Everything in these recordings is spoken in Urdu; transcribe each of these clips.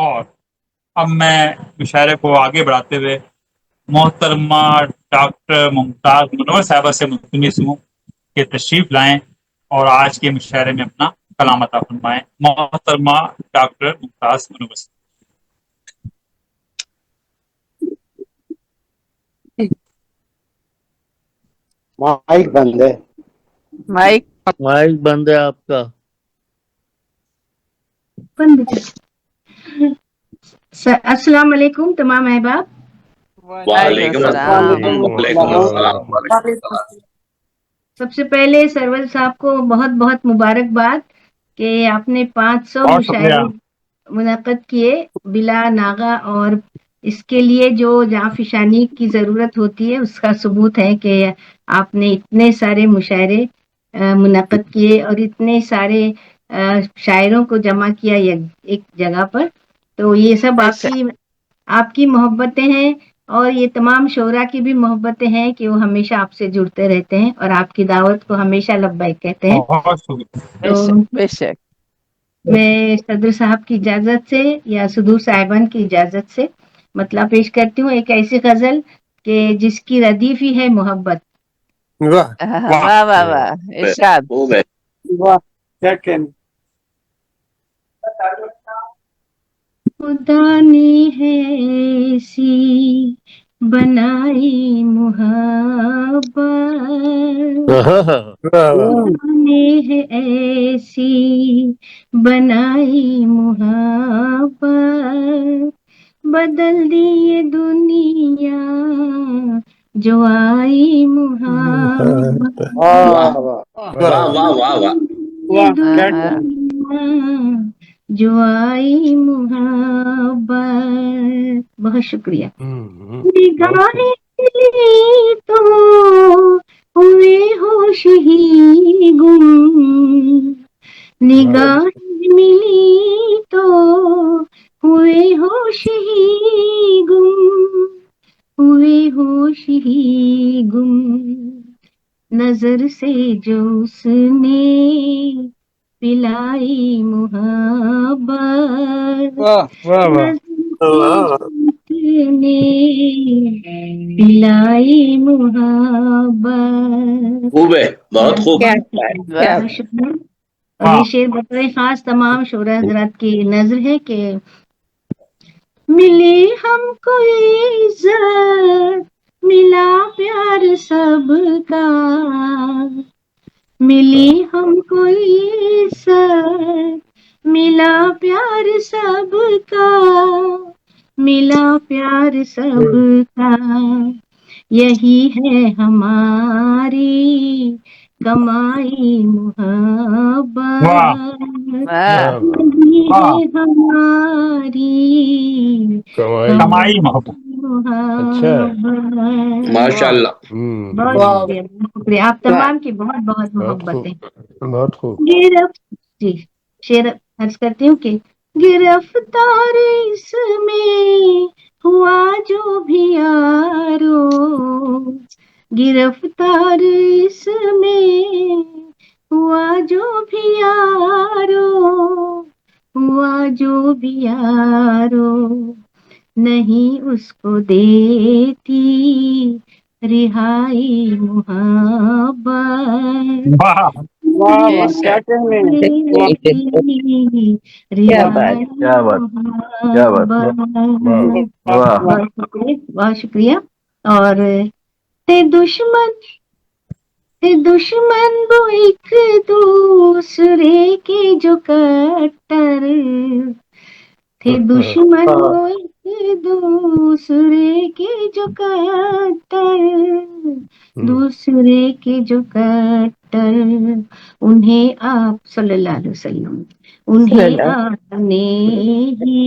اور اب میں مشاعرے کو آگے بڑھاتے ہوئے محترمہ ڈاکٹر ممتاز منور صاحبہ سے ملتمس ہوں کہ تشریف لائیں اور آج کے مشاعرے میں اپنا کلام عطا فرمائیں. محترمہ ڈاکٹر ممتاز منور صاحبہ. مائک بند ہے. مائک بند ہے آپ کا. السلام علیکم تمام احباب. وعلیکم السلام. سب سے پہلے سرور صاحب کو بہت بہت مبارکباد کہ آپ نے 500 بہت مشاعرے شکریہ. منعقد کیے بلا ناغہ، اور اس کے لیے جو جہاں فشانی کی ضرورت ہوتی ہے اس کا ثبوت ہے کہ آپ نے اتنے سارے مشاعرے منعقد کیے اور اتنے سارے شاعروں کو جمع کیا ایک جگہ پر. تو یہ سب آپ کی محبتیں ہیں، اور یہ تمام شعراء کی بھی محبتیں ہیں کہ وہ ہمیشہ آپ سے جڑتے رہتے ہیں اور آپ کی دعوت کو ہمیشہ لبیک کہتے ہیں. بہت شکریہ. تو بے شک میں صدر صاحب کی اجازت سے یا صدور صاحبان کی اجازت سے مطلب پیش کرتی ہوں ایک ایسی غزل کہ جس کی ردیف ہی ہے محبت. واہ واہ واہ ارشاد. کیا کہنا. خدا نے ہے ایسی بنائی محبت، خدا نے ہے ایسی بنائی محبت، بدل دی یہ دنیا جو آئی محبت، واہ واہ یہ دنیا جو آئی محبت. بہت شکریہ. نگاہیں ملی تو ہوئے ہوش ہی گم، نگاہیں ملی تو ہوئے ہوش ہی گم، ہوئے ہوش ہی گم، نظر سے جو اس نے پلائی محبت، نظر سے نے پلائی محبت. خوب ہے، بہت خوب. بہت شکریہ. اور یہ شعر بطور خاص تمام شعراء حضرات کی نظر ہے کہ ملی ہم کو عزت، ملا پیار سب کا، ملی ہم کو عزت، ملا پیار سب کا، ملا پیار سب کا، یہی ہے ہماری کمائی محبت، یہی ہے ہماری کمائی محبت. ماشاء اللہ. بہت شکریہ. آپ تمام کی بہت بہت محبتیں. بہت خوب. جی شعر عرض کرتی ہوں کہ گرفتار اس میں ہوا جو بھی یارو، گرفتار اس میں ہوا جو بھی یارو، ہوا جو بھی یارو، نہیں اس کو دیتی رہائی محبت، کیا کہنے. بہت شکریہ. اور تھے دشمن وہ ایک دوسرے کے جو کٹر، تھے دشمن وہ ایک دوسرے کے جو کٹر، دوسرے کے جو کٹر، انہیں آپ صلی اللہ علیہ وسلم، انہیں آپ نے ہی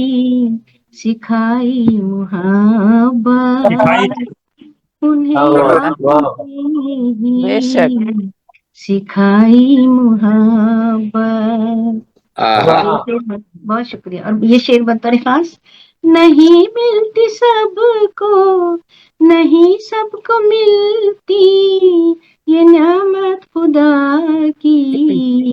سکھائی محبت، انہیں آپ نے ہی سکھائی محبت. بہت شکریہ. اور یہ شعر بطور خاص نہیں ملتی سب کو، نہیں سب کو ملتی یہ نعمت خدا کی،